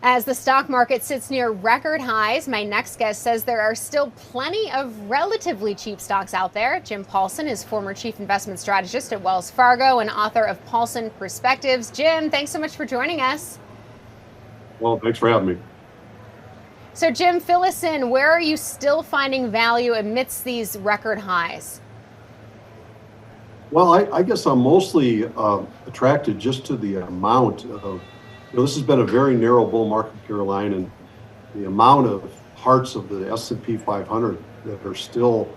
As the stock market sits near record highs, my next guest says there are still plenty of relatively cheap stocks out there. Jim Paulsen is former chief investment strategist at Wells Fargo and author of Paulsen Perspectives. Jim, thanks so much for joining us. Well, thanks for having me. So, Jim, fill us in. Where are you still finding value amidst these record highs? Well, I guess I'm mostly attracted just to the amount of, this has been a very narrow bull market, Caroline, and the amount of parts of the S&P 500 that are still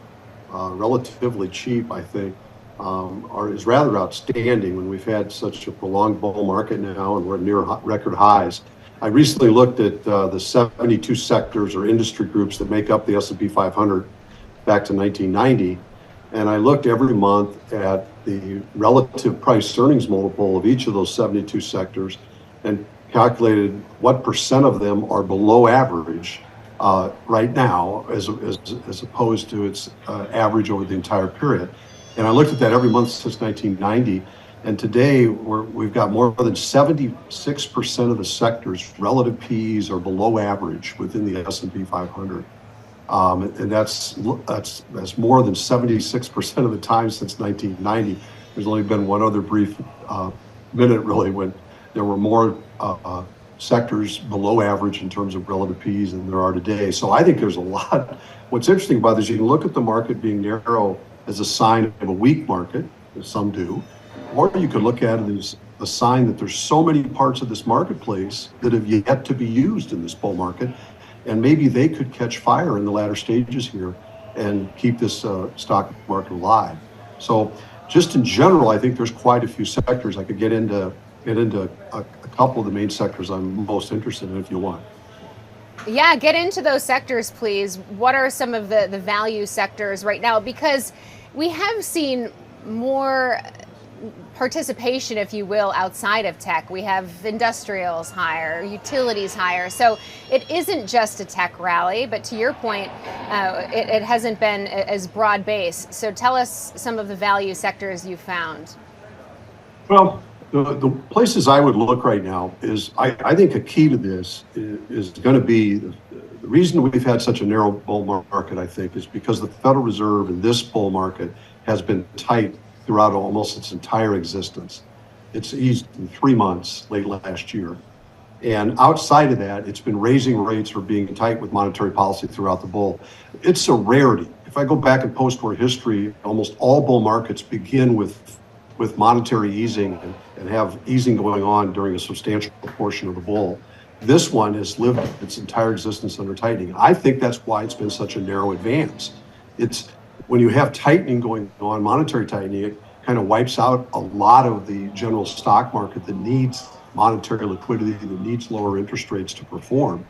relatively cheap, I think, is rather outstanding when we've had such a prolonged bull market now and we're near record highs. I recently looked at the 72 sectors or industry groups that make up the S&P 500 back to 1990. And I looked every month at the relative price earnings multiple of each of those 72 sectors and calculated what percent of them are below average right now as opposed to its average over the entire period. And I looked at that every month since 1990. And today we've got more than 76% of the sectors relative P's are below average within the S&P 500. And that's more than 76% of the time since 1990. There's only been one other brief minute, really, when there were more sectors below average in terms of relative P's than there are today. So I think there's a lot. What's interesting about this, you can look at the market being narrow as a sign of a weak market, as some do, or you could look at it as a sign that there's so many parts of this marketplace that have yet to be used in this bull market. And maybe they could catch fire in the latter stages here and keep this stock market alive. So just in general, I think there's quite a few sectors. I could get into a couple of the main sectors I'm most interested in if you want. Yeah, get into those sectors, please. What are some of the value sectors right now? Because we have seen more participation, if you will, outside of tech. We have industrials higher, utilities higher. So it isn't just a tech rally, but to your point, it hasn't been as broad based. So tell us some of the value sectors you found. Well, the places I would look right now is, I think a key to this is going to be the reason we've had such a narrow bull market, I think, is because the Federal Reserve in this bull market has been tight throughout almost its entire existence. It's eased in 3 months late last year. And outside of that, it's been raising rates or being tight with monetary policy throughout the bull. It's a rarity. If I go back in post-war history, almost all bull markets begin with monetary easing and have easing going on during a substantial portion of the bull. This one has lived its entire existence under tightening. I think that's why it's been such a narrow advance. It's when you have tightening going on, monetary tightening, it kind of wipes out a lot of the general stock market that needs monetary liquidity, that needs lower interest rates to perform.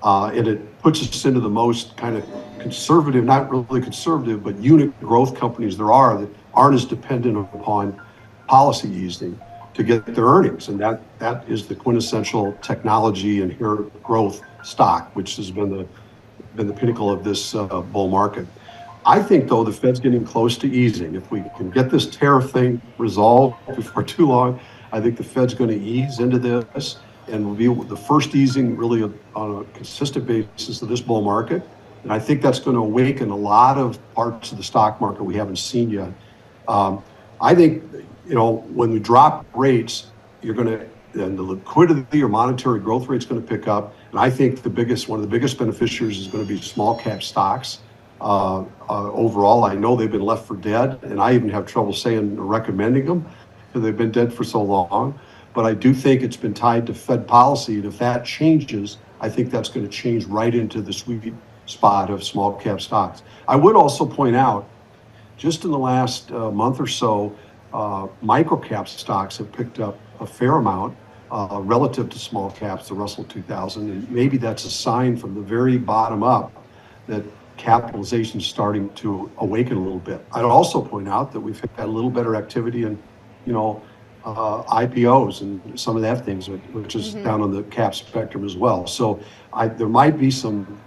And it puts us into the most kind of conservative, not really conservative, but unit growth companies there are that aren't as dependent upon policy easing to get their earnings. And that is the quintessential technology and growth stock, which has been the pinnacle of this bull market. I think, though, the Fed's getting close to easing. If we can get this tariff thing resolved before too long, I think the Fed's going to ease into this and will be the first easing really on a consistent basis of this bull market. And I think that's going to awaken a lot of parts of the stock market we haven't seen yet. I think, when we drop rates, and the liquidity or monetary growth rate is going to pick up. And I think one of the biggest beneficiaries is going to be small cap stocks. Overall, I know they've been left for dead, and I even have trouble recommending them because they've been dead for so long. But I do think it's been tied to Fed policy, and if that changes, I think that's going to change right into the sweet spot of small cap stocks. I would also point out, just in the last month or so, micro cap stocks have picked up a fair amount relative to small caps, the Russell 2000, and maybe that's a sign from the very bottom up that capitalization is starting to awaken a little bit. I'd also point out that we've had a little better activity in, IPOs and some of that things, which is down on the cap spectrum as well. So there might be some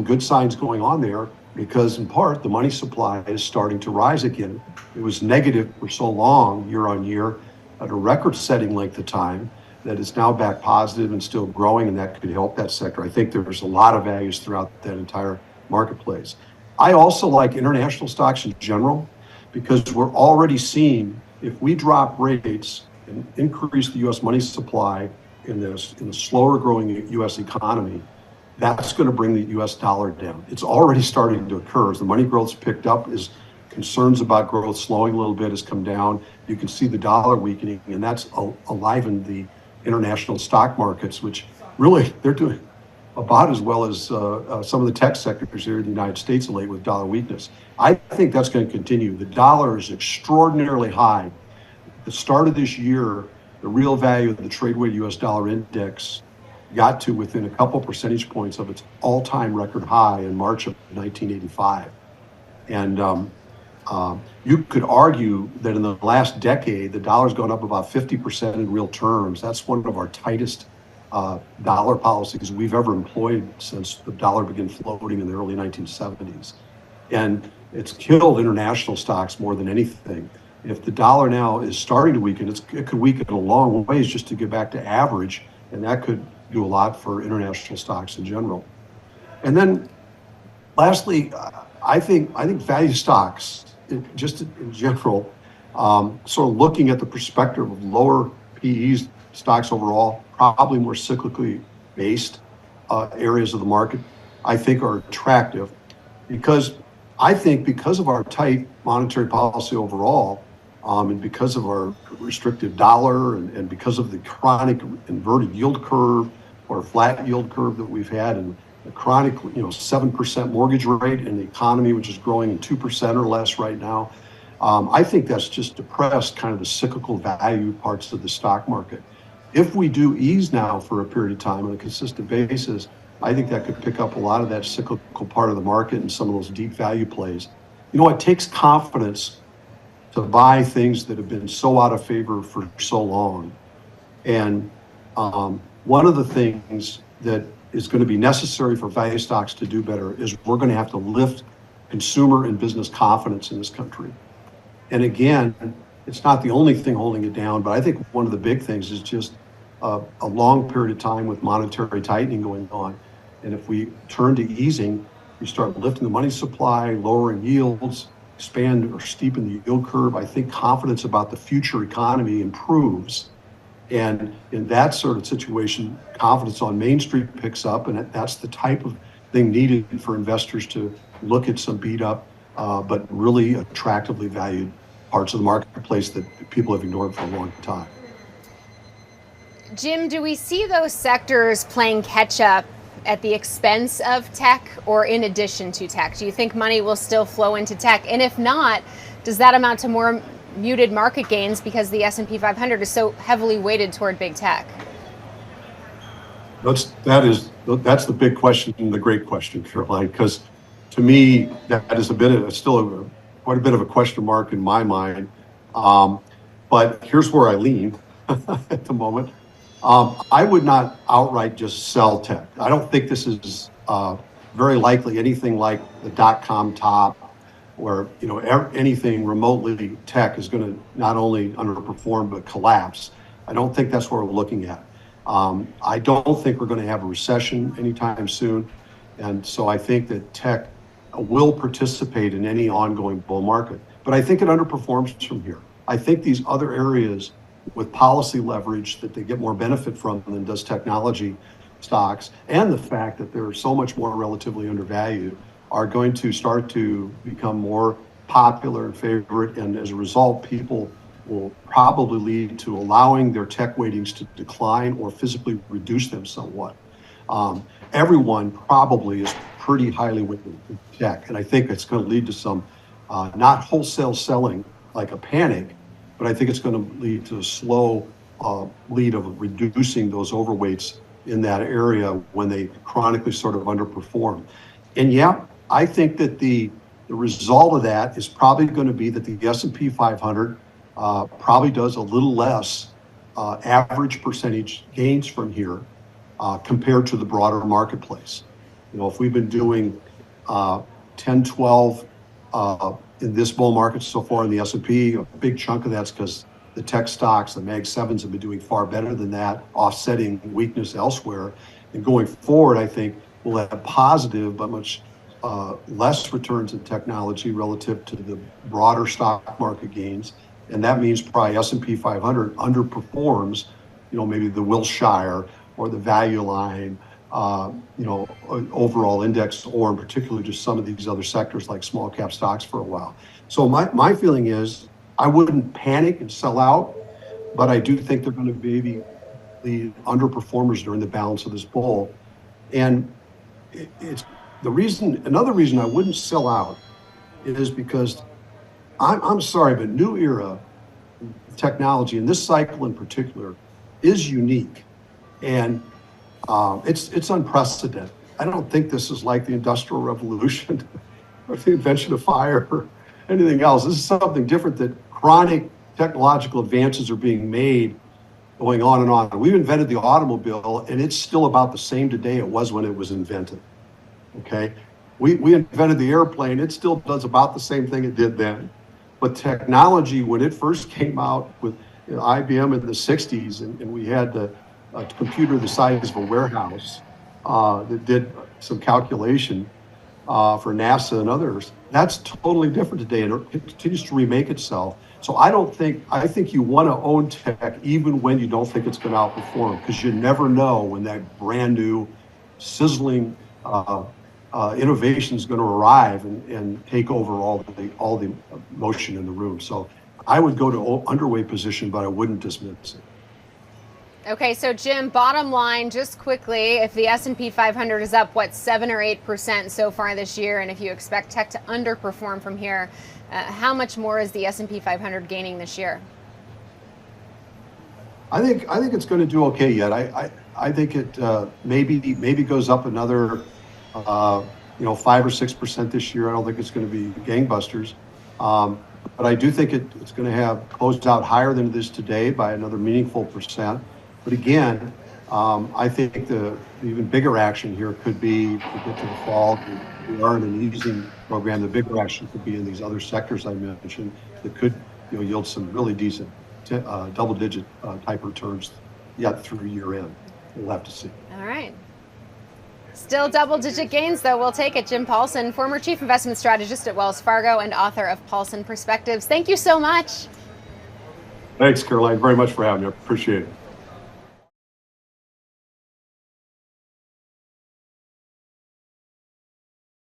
good signs going on there because, in part, the money supply is starting to rise again. It was negative for so long, year on year, at a record-setting length of time. that is now back positive and still growing, and that could help that sector. I think there's a lot of values throughout that entire marketplace. I also like international stocks in general because we're already seeing if we drop rates and increase the U.S. money supply in the slower growing U.S. economy, that's going to bring the U.S. dollar down. It's already starting to occur. As the money growth's picked up, as concerns about growth slowing a little bit has come down, you can see the dollar weakening, and that's alivened the international stock markets, which really they're doing about as well as some of the tech sectors here in the United States late with dollar weakness. I think that's going to continue. The dollar is extraordinarily high. At the start of this year, the real value of the trade-weighted U.S. dollar index got to within a couple percentage points of its all-time record high in March of 1985. And you could argue that in the last decade, the dollar's gone up about 50% in real terms. That's one of our tightest dollar policies we've ever employed since the dollar began floating in the early 1970s. And it's killed international stocks more than anything. If the dollar now is starting to weaken, it could weaken a long ways just to get back to average, and that could do a lot for international stocks in general. And then lastly, I think value stocks, just in general, sort of looking at the perspective of lower PE stocks overall, probably more cyclically based areas of the market, I think are attractive because I think because of our tight monetary policy overall, and because of our restrictive dollar and because of the chronic inverted yield curve or flat yield curve that we've had and the chronic, 7% mortgage rate in the economy, which is growing in 2% or less right now, I think that's just depressed kind of the cyclical value parts of the stock market. If we do ease now for a period of time on a consistent basis, I think that could pick up a lot of that cyclical part of the market and some of those deep value plays. It takes confidence to buy things that have been so out of favor for so long. And one of the things that is going to be necessary for value stocks to do better is we're going to have to lift consumer and business confidence in this country. And again, it's not the only thing holding it down, but I think one of the big things is just a long period of time with monetary tightening going on. And if we turn to easing, we start lifting the money supply, lowering yields, expand or steepen the yield curve, I think confidence about the future economy improves. And in that sort of situation, confidence on Main Street picks up, and that's the type of thing needed for investors to look at some beat up, but really attractively valued parts of the marketplace that people have ignored for a long time. Jim, do we see those sectors playing catch up at the expense of tech or in addition to tech? Do you think money will still flow into tech? And if not, does that amount to more muted market gains because the S&P 500 is so heavily weighted toward big tech? That's the big question and the great question, Caroline, because to me, that is quite a bit of a question mark in my mind. But here's where I lean at the moment. I would not outright just sell tech. I don't think this is very likely anything like the dot-com top where anything remotely tech is going to not only underperform but collapse. I don't think that's what we're looking at. I don't think we're going to have a recession anytime soon. And so I think that tech will participate in any ongoing bull market. But I think it underperforms from here. I think these other areas with policy leverage that they get more benefit from than does technology stocks, and the fact that they're so much more relatively undervalued, are going to start to become more popular and favorite. And as a result, people will probably lead to allowing their tech weightings to decline or physically reduce them somewhat. Everyone probably is pretty highly weighted in tech. And I think it's going to lead to some, not wholesale selling like a panic, but I think it's going to lead to a slow lead of reducing those overweights in that area when they chronically sort of underperform. And yeah, I think that the result of that is probably going to be that the S&P 500 probably does a little less average percentage gains from here compared to the broader marketplace. If we've been doing 10, 12 in this bull market so far in the S&P, a big chunk of that's because the tech stocks, the Mag 7s have been doing far better than that, offsetting weakness elsewhere. And going forward, I think we'll have positive but much less returns in technology relative to the broader stock market gains. And that means probably S&P 500 underperforms, maybe the Wilshire or the Value Line, overall index, or in particular just some of these other sectors like small cap stocks for a while. So my feeling is I wouldn't panic and sell out, but I do think they're going to be the underperformers during the balance of this bull. And it's another reason I wouldn't sell out is because I'm sorry, but new era technology, and this cycle in particular, is unique. And it's unprecedented. I don't think this is like the Industrial Revolution or the invention of fire or anything else. This is something different, that chronic technological advances are being made going on and on. We've invented the automobile, and it's still about the same today it was when it was invented. Okay? We invented the airplane. It still does about the same thing it did then. But technology, when it first came out with IBM in the 60s, and we had a computer the size of a warehouse that did some calculation for NASA and others, that's totally different today, and it continues to remake itself. So I think you want to own tech even when you don't think it's going to outperform, because you never know when that brand new sizzling innovation is going to arrive and take over all the motion in the room. So I would go to underweight position, but I wouldn't dismiss it. Okay, so Jim, bottom line, just quickly, if the S&P 500 is up, 7 or 8% so far this year, and if you expect tech to underperform from here, how much more is the S&P 500 gaining this year? I think it's going to do okay yet. I think it maybe goes up another 5 or 6% this year. I don't think it's going to be gangbusters. But I do think it's going to have closed out higher than it is today by another meaningful percent. But again, I think the even bigger action here could be, to get to the fall, we are in an easing program. The bigger action could be in these other sectors I mentioned that could yield some really decent double-digit type returns yet through year end. We'll have to see. All right. Still double-digit gains, though. We'll take it. Jim Paulsen, former chief investment strategist at Wells Fargo and author of Paulsen Perspectives. Thank you so much. Thanks, Caroline, very much for having me. I appreciate it.